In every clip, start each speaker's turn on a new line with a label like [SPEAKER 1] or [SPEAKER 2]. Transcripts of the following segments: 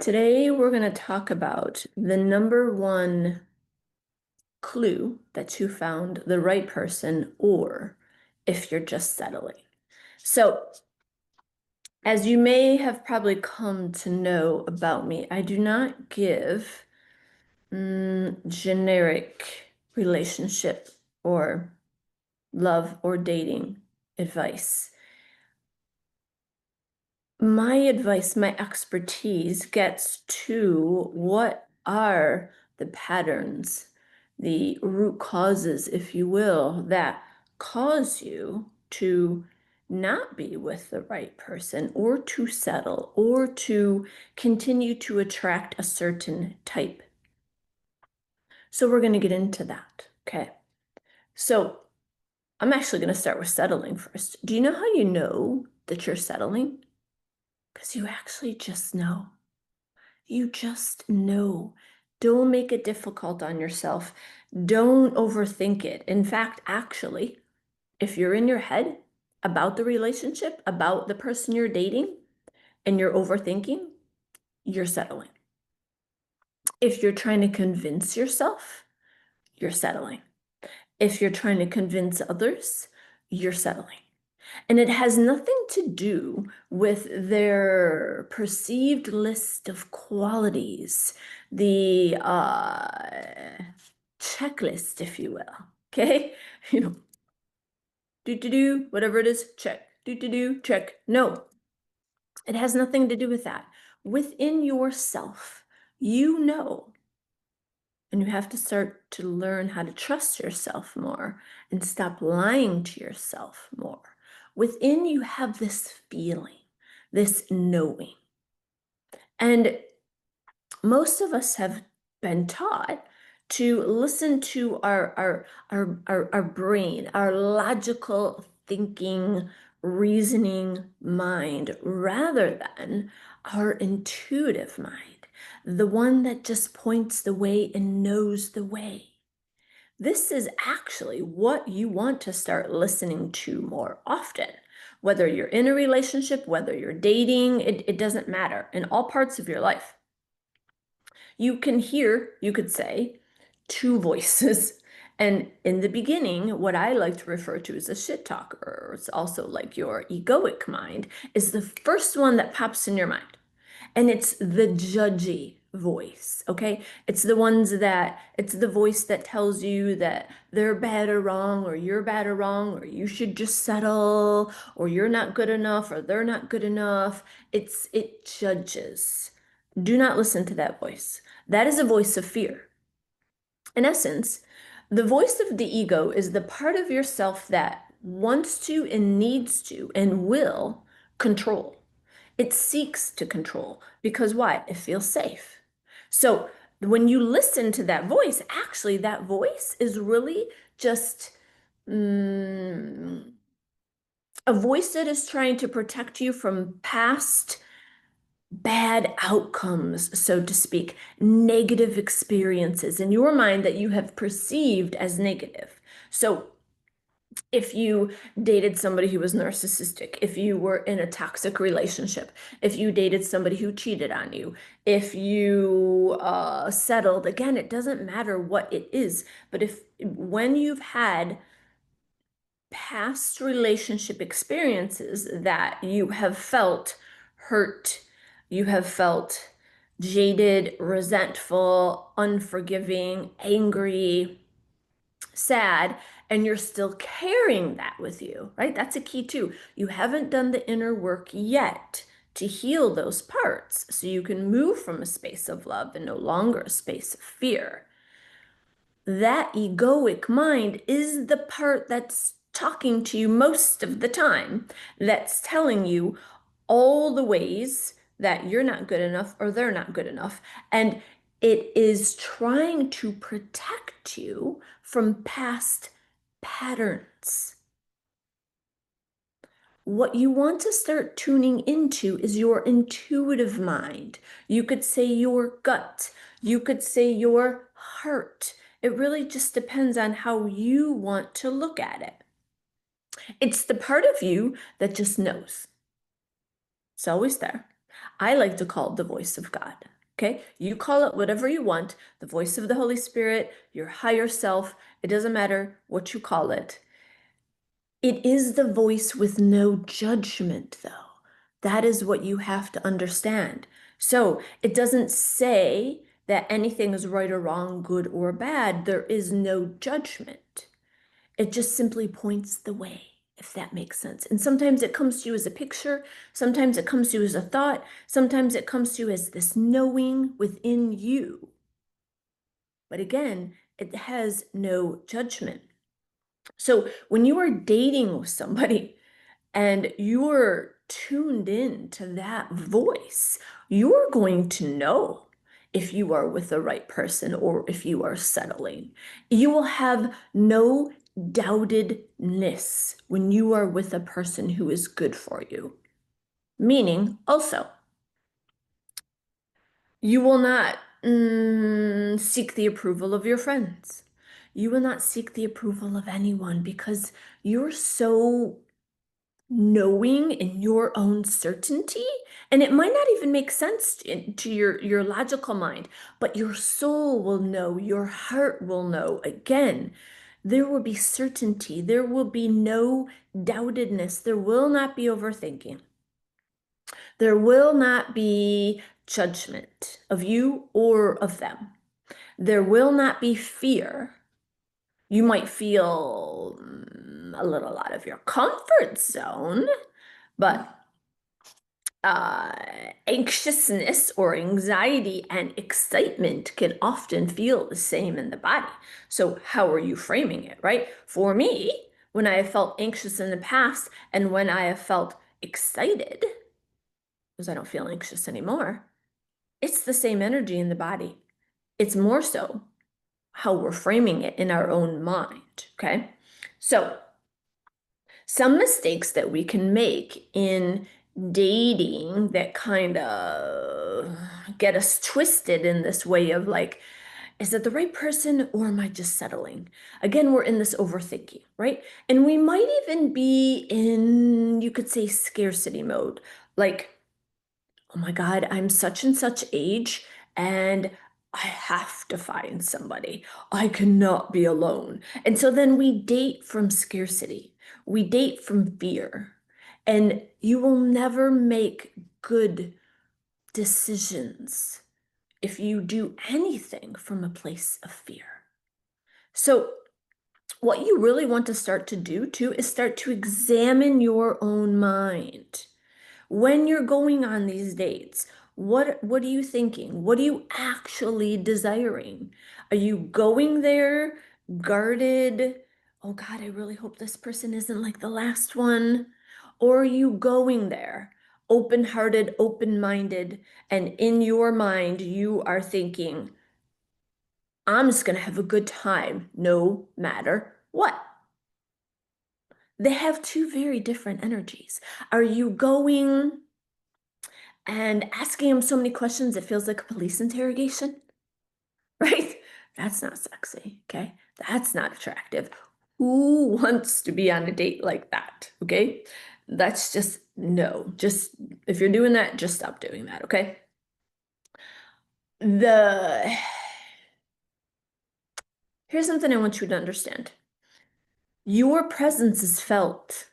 [SPEAKER 1] Today, we're going to talk about the number one clue that you found the right person or if you're just settling. So, as you may have probably come to know about me, I do not give generic relationship or love or dating advice. My advice, my expertise gets to what are the patterns, the root causes, if you will, that cause you to not be with the right person or to settle or to continue to attract a certain type. So we're going to get into that. Okay. So I'm actually going to start with settling first. Do you know how you know that you're settling? Because you actually just know. You just know. Don't make it difficult on yourself. Don't overthink it. In fact, actually, if you're in your head about the relationship, about the person you're dating, and you're overthinking, you're settling. If you're trying to convince yourself, you're settling. If you're trying to convince others, you're settling. And it has nothing to do with their perceived list of qualities, the checklist, if you will. Okay? You know, do, whatever it is, check. Do, check. No, it has nothing to do with that. Within yourself, you know, and you have to start to learn how to trust yourself more and stop lying to yourself more. Within you have this feeling, this knowing. And most of us have been taught to listen to our brain, our logical thinking, reasoning mind, rather than our intuitive mind, the one that just points the way and knows the way. This is actually what you want to start listening to more often. Whether you're in a relationship, whether you're dating, it doesn't matter. In all parts of your life, you can hear, you could say, two voices. And in the beginning, what I like to refer to as a shit talker, or it's also like your egoic mind, is the first one that pops in your mind. And it's the judgy voice, okay? It's the voice that tells you that they're bad or wrong, or you're bad or wrong, or you should just settle, or you're not good enough, or they're not good enough. It judges. Do not listen to that voice. That is a voice of fear. In essence, the voice of the ego is the part of yourself that wants to and needs to and will control. It seeks to control because why? It feels safe. So when you listen to that voice, actually, that voice is really just a voice that is trying to protect you from past bad outcomes, so to speak, negative experiences in your mind that you have perceived as negative. So if you dated somebody who was narcissistic, if you were in a toxic relationship, if you dated somebody who cheated on you, if you settled, again, it doesn't matter what it is, but if when you've had past relationship experiences that you have felt hurt, you have felt jaded, resentful, unforgiving, angry, sad, and you're still carrying that with you, right? That's a key too. You haven't done the inner work yet to heal those parts so you can move from a space of love and no longer a space of fear. That egoic mind is the part that's talking to you most of the time, that's telling you all the ways that you're not good enough or they're not good enough. And it is trying to protect you from past patterns. What you want to start tuning into is your intuitive mind. You could say your gut. You could say your heart. It really just depends on how you want to look at it. It's the part of you that just knows. It's always there. I like to call it the voice of God. Okay? You call it whatever you want, the voice of the Holy Spirit, your higher self. It doesn't matter what you call it. It is the voice with no judgment, though. That is what you have to understand. So it doesn't say that anything is right or wrong, good or bad. There is no judgment. It just simply points the way, if that makes sense. And sometimes it comes to you as a picture, sometimes it comes to you as a thought, sometimes it comes to you as this knowing within you. But again, it has no judgment. So when you are dating with somebody and you're tuned in to that voice, you're going to know if you are with the right person or if you are settling. You will have no doubtedness when you are with a person who is good for you. Meaning, also, you will not seek the approval of your friends. You will not seek the approval of anyone because you're so knowing in your own certainty, and it might not even make sense to your logical mind, but your soul will know, your heart will know. Again, there will be certainty, there will be no doubtedness, there will not be overthinking, there will not be judgment of you or of them, there will not be fear. You might feel a little out of your comfort zone, but uh, anxiousness or anxiety and excitement can often feel the same in the body. So, how are you framing it, right? For me, when I have felt anxious in the past and when I have felt excited, because I don't feel anxious anymore, it's the same energy in the body. It's more so how we're framing it in our own mind, okay? So, some mistakes that we can make in dating that kind of get us twisted in this way of like, is it the right person or am I just settling? Again, we're in this overthinking, right? And we might even be in, you could say, scarcity mode. Like, oh my God, I'm such and such age and I have to find somebody. I cannot be alone. And so then we date from scarcity, we date from fear, and you will never make good decisions if you do anything from a place of fear. So, what you really want to start to do too is start to examine your own mind. When you're going on these dates, what are you thinking? What are you actually desiring? Are you going there guarded? Oh God, I really hope this person isn't like the last one. Or are you going there open-hearted, open-minded, and in your mind you are thinking, I'm just going to have a good time no matter what. They have two very different energies. Are you going and asking him so many questions it feels like a police interrogation, right? That's not sexy, okay? That's not attractive. Who wants to be on a date like that, okay? That's just no. Just if you're doing that, just stop doing that, okay? The Here's something I want you to understand. Your presence is felt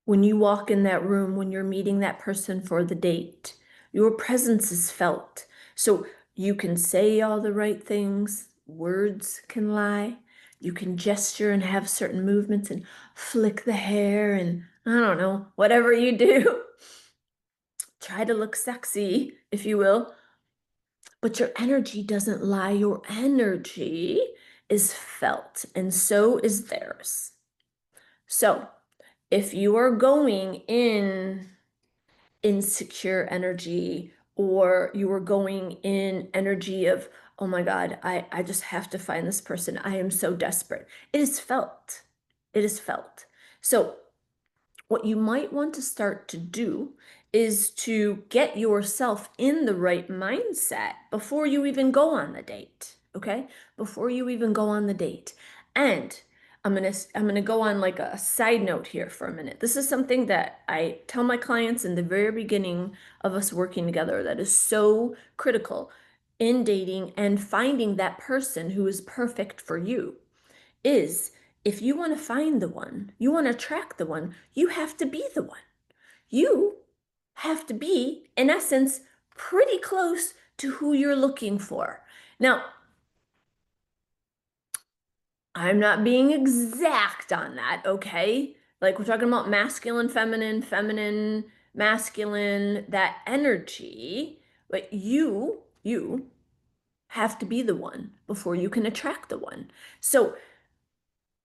[SPEAKER 1] when you walk in that room, when you're meeting that person for the date. Your presence is felt. So you can say all the right things, words can lie. You can gesture and have certain movements and flick the hair and I don't know, whatever you do. Try to look sexy, if you will. But your energy doesn't lie. Your energy is felt, and so is theirs. So if you are going in insecure energy or you are going in energy of, oh my God, I just have to find this person. I am so desperate. It is felt. It is felt. So what you might want to start to do is to get yourself in the right mindset before you even go on the date, okay? Before you even go on the date. And I'm gonna go on like a side note here for a minute. This is something that I tell my clients in the very beginning of us working together that is so critical in dating and finding that person who is perfect for you is if you want to find the one, you want to attract the one, you have to be the one. You have to be, in essence, pretty close to who you're looking for. Now, I'm not being exact on that, okay? Like we're talking about masculine, feminine, feminine, masculine, that energy, but you have to be the one before you can attract the one. So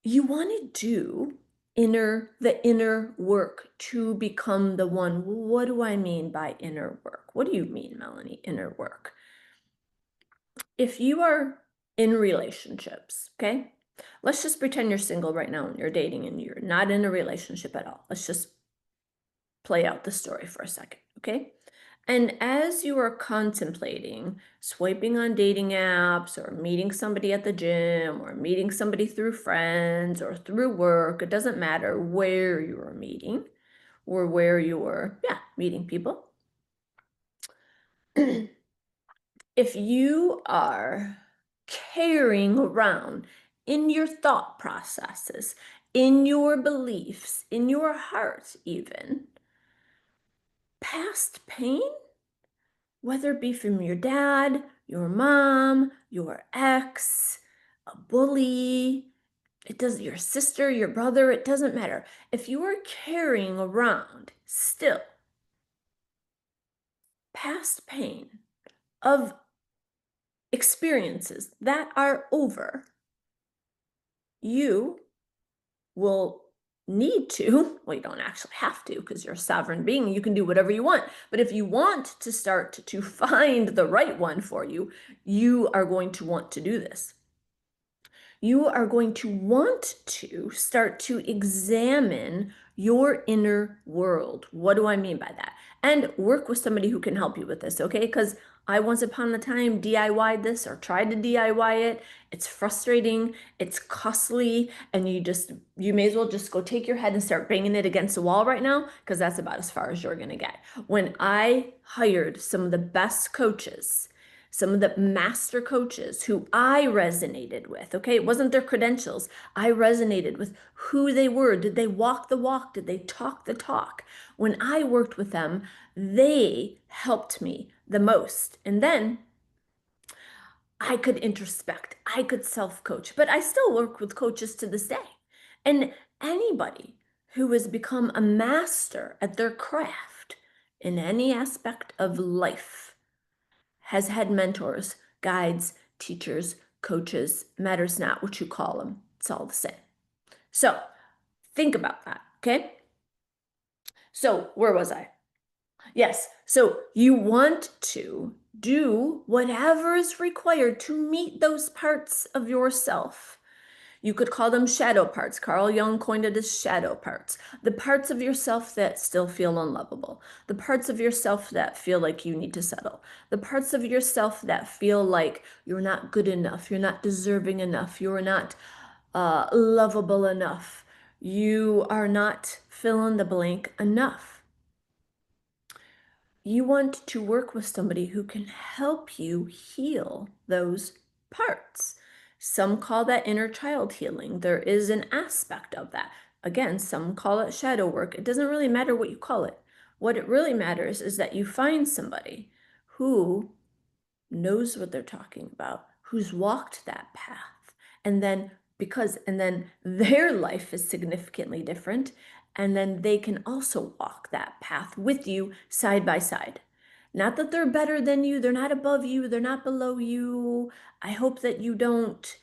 [SPEAKER 1] you want to do the inner work to become the one. What do I mean by inner work? What do you mean, Melanie, inner work? If you are in relationships, okay? Let's just pretend you're single right now and you're dating and you're not in a relationship at all. Let's just play out the story for a second, okay? And as you are contemplating swiping on dating apps or meeting somebody at the gym or meeting somebody through friends or through work, it doesn't matter where you are meeting or where you are, yeah, meeting people. If you are carrying around in your thought processes, in your beliefs, in your heart, even past pain, whether it be from your dad, your mom, your ex, a bully, it does your sister, your brother, it doesn't matter. If you are carrying around still past pain of experiences that are over, you will need to, well, you don't actually have to because you're a sovereign being, you can do whatever you want. But if you want to start to find the right one for you, you are going to want to do this. You are going to want to start to examine your inner world. What do I mean by that? And work with somebody who can help you with this, okay? Because I once upon a time DIY'd this or tried to DIY it. It's frustrating, it's costly, and you may as well just go take your head and start banging it against the wall right now, because that's about as far as you're gonna get. When I hired some of the best coaches, some of the master coaches who I resonated with. Okay, it wasn't their credentials. I resonated with who they were. Did they walk the walk? Did they talk the talk? When I worked with them, they helped me the most. And then I could introspect, I could self coach, but I still work with coaches to this day. And anybody who has become a master at their craft in any aspect of life has had mentors, guides, teachers, coaches, matters not what you call them. It's all the same. So think about that, okay? So where was I? Yes, so you want to do whatever is required to meet those parts of yourself. You could call them shadow parts. Carl Jung coined it as shadow parts. The parts of yourself that still feel unlovable. The parts of yourself that feel like you need to settle. The parts of yourself that feel like you're not good enough. You're not deserving enough. You're not lovable enough. You are not fill in the blank enough. You want to work with somebody who can help you heal those parts. Some call that inner child healing. There is an aspect of that. Again, some call it shadow work. It doesn't really matter what you call it. What it really matters is that you find somebody who knows what they're talking about, who's walked that path. And then their life is significantly different. And then they can also walk that path with you side by side. Not that they're better than you, they're not above you, they're not below you. I hope that you don't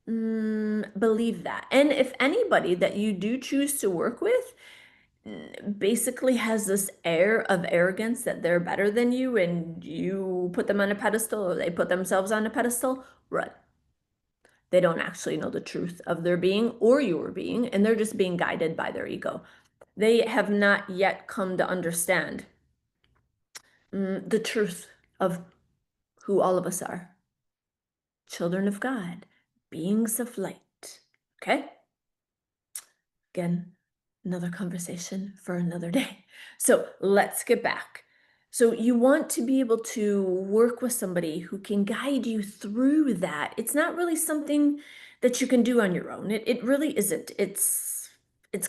[SPEAKER 1] believe that. And if anybody that you do choose to work with basically has this air of arrogance that they're better than you and you put them on a pedestal or they put themselves on a pedestal, run. They don't actually know the truth of their being or your being, and they're just being guided by their ego. They have not yet come to understand the truth of who all of us are. Children of God, beings of light. Okay? Again, another conversation for another day. So let's get back. So you want to be able to work with somebody who can guide you through that. It's not really something that you can do on your own. It really isn't. It's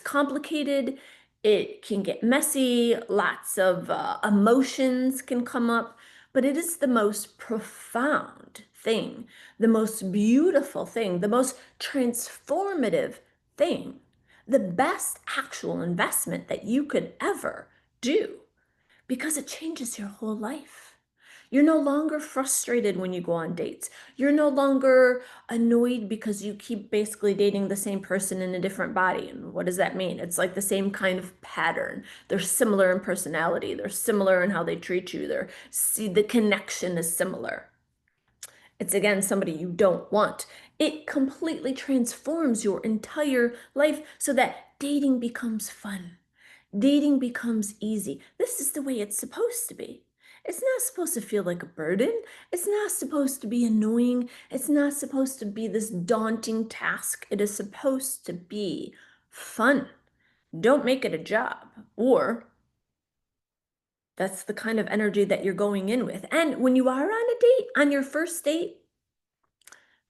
[SPEAKER 1] complicated. It can get messy. Lots of emotions can come up, but it is the most profound thing, the most beautiful thing, the most transformative thing, the best actual investment that you could ever do, because it changes your whole life. You're no longer frustrated when you go on dates. You're no longer annoyed because you keep basically dating the same person in a different body. And what does that mean? It's like the same kind of pattern. They're similar in personality. They're similar in how they treat you. See, the connection is similar. It's again somebody you don't want. It completely transforms your entire life so that dating becomes fun. Dating becomes easy. This is the way it's supposed to be. It's not supposed to feel like a burden. It's not supposed to be annoying. It's not supposed to be this daunting task. It is supposed to be fun. Don't make it a job, or that's the kind of energy that you're going in with. And when you are on a date, on your first date,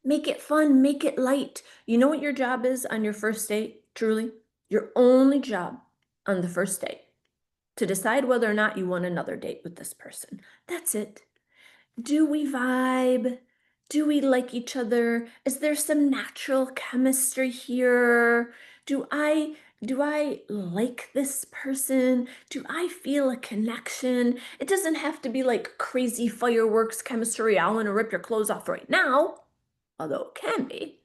[SPEAKER 1] make it fun, make it light. You know what your job is on your first date, truly? Your only job on the first date, to decide whether or not you want another date with this person. That's it. Do we vibe? Do we like each other? Is there some natural chemistry here? Do I like this person? Do I feel a connection? It doesn't have to be like crazy fireworks chemistry. I want to rip your clothes off right now, although it can be.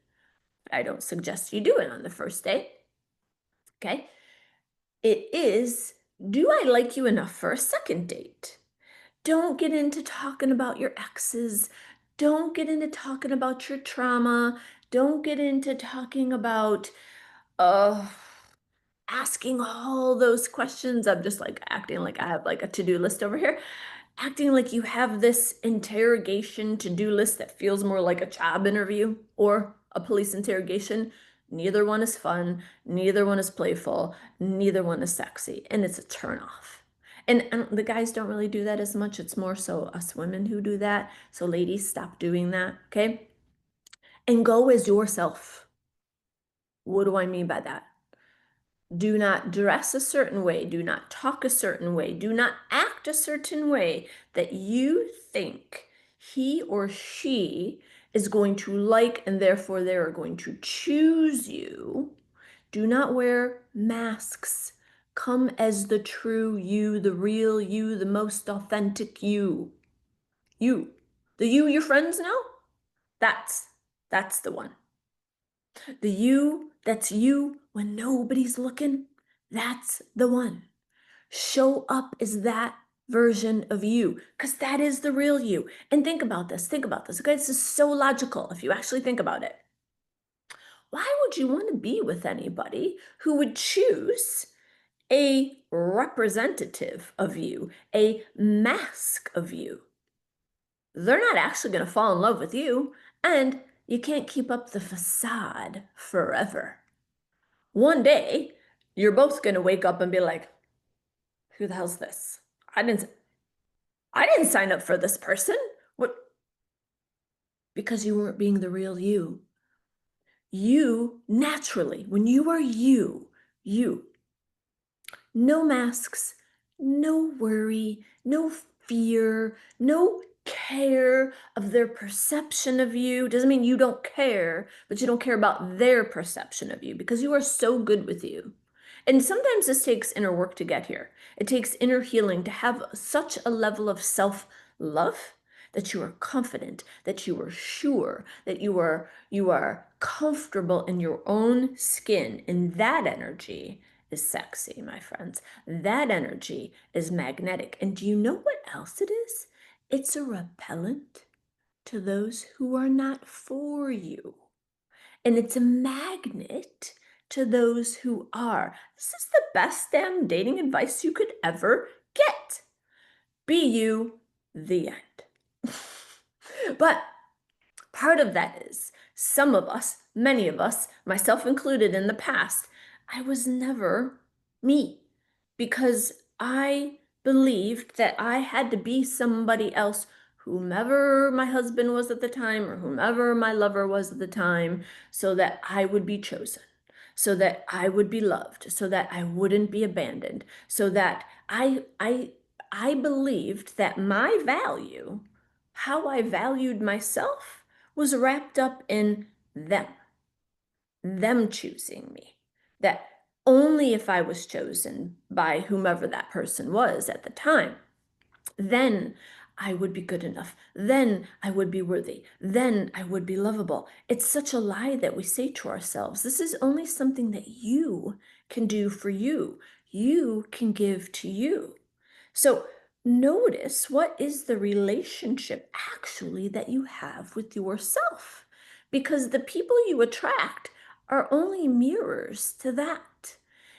[SPEAKER 1] I don't suggest you do it on the first date. Okay? It is, do I like you enough for a second date? Don't get into talking about your exes. Don't get into talking about your trauma. Don't get into talking about uh asking all those questions. I'm just like acting like I have like a to-do list over here. Acting like you have this interrogation to-do list that feels more like a job interview or a police interrogation. Neither one is fun, neither one is playful, neither one is sexy, and it's a turnoff. And the guys don't really do that as much. It's more so us women who do that. So ladies, stop doing that, okay? And go as yourself. What do I mean by that? Do not dress a certain way. Do not talk a certain way. Do not act a certain way that you think he or she is going to like, and therefore they are going to choose you. Do not wear masks. Come as the true you, the real you, the most authentic you. You. The you your friends know? That's the one. The you that's you when nobody's looking, that's the one. Show up as that version of you, because that is the real you. And think about this. Think about this. Okay, this is so logical if you actually think about it. Why would you want to be with anybody who would choose a representative of you, a mask of you? They're not actually going to fall in love with you, and you can't keep up the facade forever. One day, you're both going to wake up and be like, who the hell's this? I didn't I didn't sign up for this person. What? Because you weren't being the real you. You naturally, when you are you, no masks, no worry, no fear, no care of their perception of you. Doesn't mean you don't care, but you don't care about their perception of you because you are so good with you. And sometimes this takes inner work to get here. It takes inner healing to have such a level of self-love that you are confident, that you are sure, that you are comfortable in your own skin. And that energy is sexy, my friends. That energy is magnetic. And do you know what else it is? It's a repellent to those who are not for you. And it's a magnet to those who are. This is the best damn dating advice you could ever get. Be you, the end. But part of that is some of us, many of us, myself included in the past, I was never me because I believed that I had to be somebody else, whomever my husband was at the time or whomever my lover was at the time, so that I would be chosen, so that I would be loved, so that I wouldn't be abandoned, so that I believed that my value, how I valued myself, was wrapped up in them choosing me. That only if I was chosen by whomever that person was at the time, then I would be good enough. Then I would be worthy. Then I would be lovable. It's such a lie that we say to ourselves. This is only something that you can do for you. You can give to you. So notice, what is the relationship actually that you have with yourself? Because the people you attract are only mirrors to that.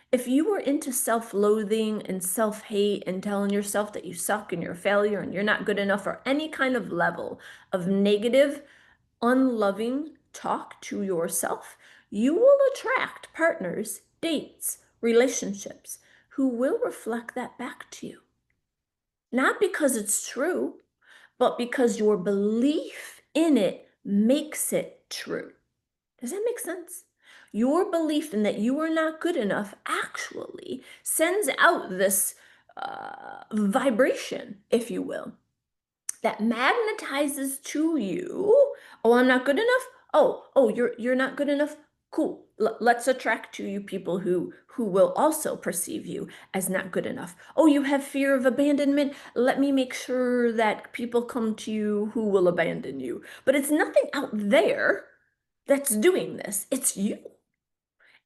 [SPEAKER 1] If you were into self-loathing and self-hate and telling yourself that you suck and you're a failure and you're not good enough, or any kind of level of negative, unloving talk to yourself, you will attract partners, dates, relationships who will reflect that back to you. Not because it's true, but because your belief in it makes it true. Does that make sense? Your belief in that you are not good enough actually sends out this vibration, if you will, that magnetizes to you. Oh, I'm not good enough. Oh, you're not good enough. Cool. Let's attract to you people who will also perceive you as not good enough. Oh, you have fear of abandonment. Let me make sure that people come to you who will abandon you. But it's nothing out there that's doing this. It's you.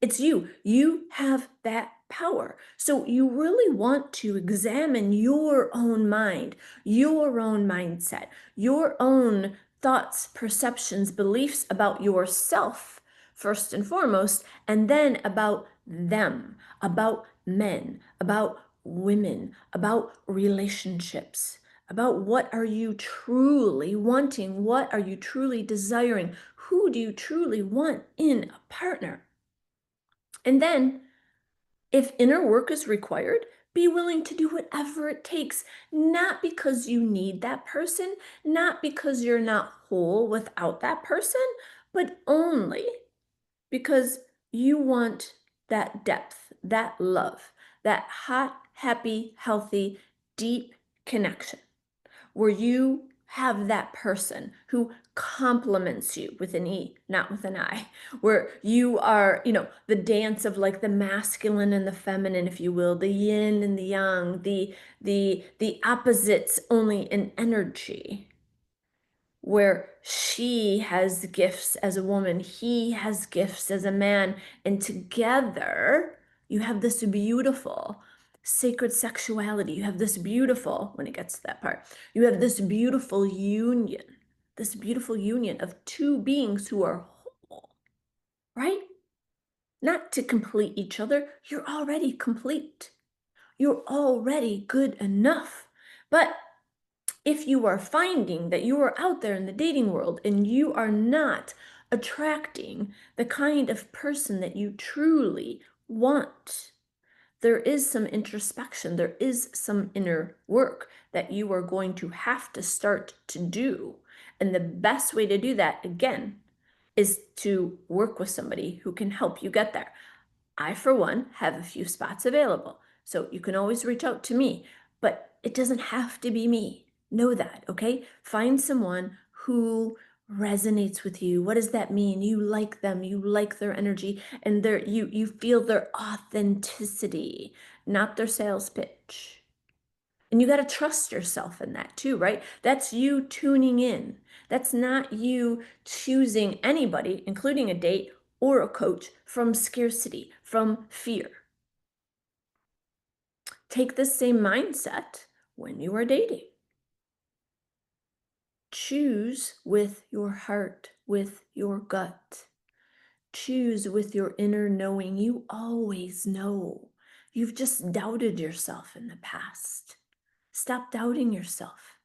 [SPEAKER 1] It's you. You have that power. So you really want to examine your own mind, your own mindset, your own thoughts, perceptions, beliefs about yourself, first and foremost, and then about them, about men, about women, about relationships, about what are you truly wanting? What are you truly desiring? Who do you truly want in a partner? And then, if inner work is required, be willing to do whatever it takes, not because you need that person, not because you're not whole without that person, but only because you want that depth, that love, that hot, happy, healthy, deep connection, where you have that person who compliments you with an E, not with an I, where you are, the dance of like the masculine and the feminine, if you will, the yin and the yang, the opposites only in energy, where she has gifts as a woman, he has gifts as a man, and together you have this beautiful sacred sexuality. You have this beautiful, when it gets to that part, you have this beautiful union of two beings who are whole, right? Not to complete each other. You're already complete. You're already good enough. But if you are finding that you are out there in the dating world and you are not attracting the kind of person that you truly want, there is some introspection, there is some inner work that you are going to have to start to do. And the best way to do that, again, is to work with somebody who can help you get there. I, for one, have a few spots available. So you can always reach out to me, but it doesn't have to be me. Know that, okay? Find someone who resonates with you. What does that mean? You like them, you like their energy, and you feel their authenticity, not their sales pitch. And you got to trust yourself in that too, right? That's you tuning in. That's not you choosing anybody, including a date or a coach, from scarcity, from fear. Take the same mindset when you are dating. Choose with your heart, with your gut. Choose with your inner knowing. You always know. You've just doubted yourself in the past. Stop doubting yourself.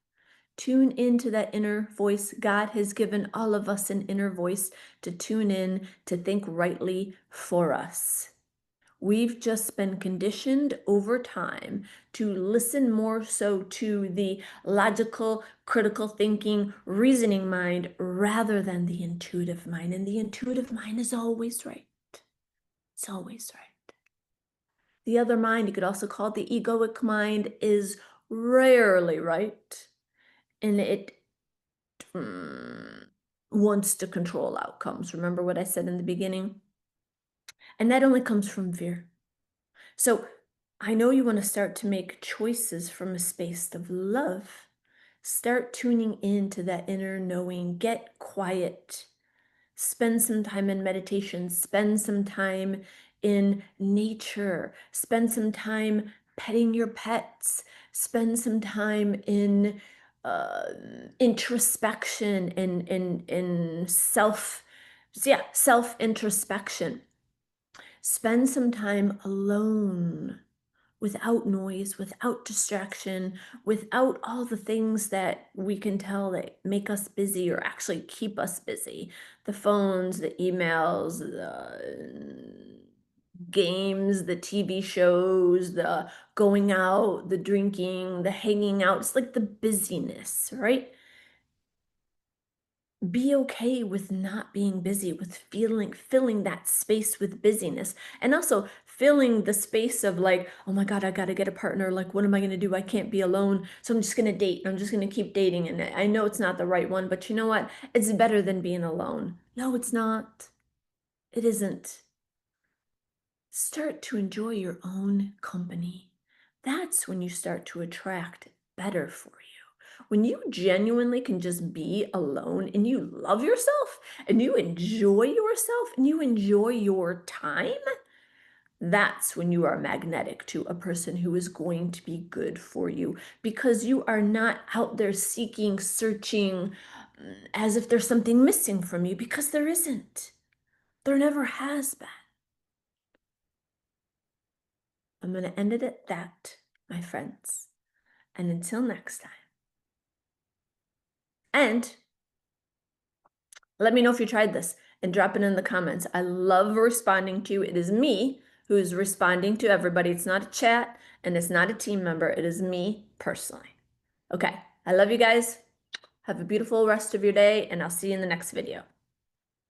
[SPEAKER 1] Tune into that inner voice. God has given all of us an inner voice to tune in, to think rightly for us. We've just been conditioned over time to listen more so to the logical, critical thinking, reasoning mind rather than the intuitive mind. And the intuitive mind is always right. It's always right. The other mind, you could also call it the egoic mind, is rarely right. And it wants to control outcomes. Remember what I said in the beginning? And that only comes from fear. So I know you want to start to make choices from a space of love. Start tuning into that inner knowing. Get quiet. Spend some time in meditation. Spend some time in nature. Spend some time petting your pets. Spend some time in uh, introspection and in self, yeah, self introspection. Spend some time alone without noise, without distraction, without all the things that we can tell that make us busy or actually keep us busy. The phones, the emails, the games, the TV shows, the going out, the drinking, the hanging out. It's like the busyness, right? Be okay with not being busy, with filling that space with busyness, and also filling the space of like, oh my God, I got to get a partner. Like, what am I going to do? I can't be alone. So I'm just going to date. I'm just going to keep dating. And I know it's not the right one, but you know what? It's better than being alone. No, it's not. It isn't. Start to enjoy your own company. That's when you start to attract better for you. When you genuinely can just be alone and you love yourself and you enjoy yourself and you enjoy your time, that's when you are magnetic to a person who is going to be good for you because you are not out there seeking, searching as if there's something missing from you because there isn't. There never has been. I'm going to end it at that, my friends. And until next time. And let me know if you tried this and drop it in the comments. I love responding to you. It is me who's responding to everybody. It's not a chat and it's not a team member. It is me personally. Okay. I love you guys. Have a beautiful rest of your day and I'll see you in the next video.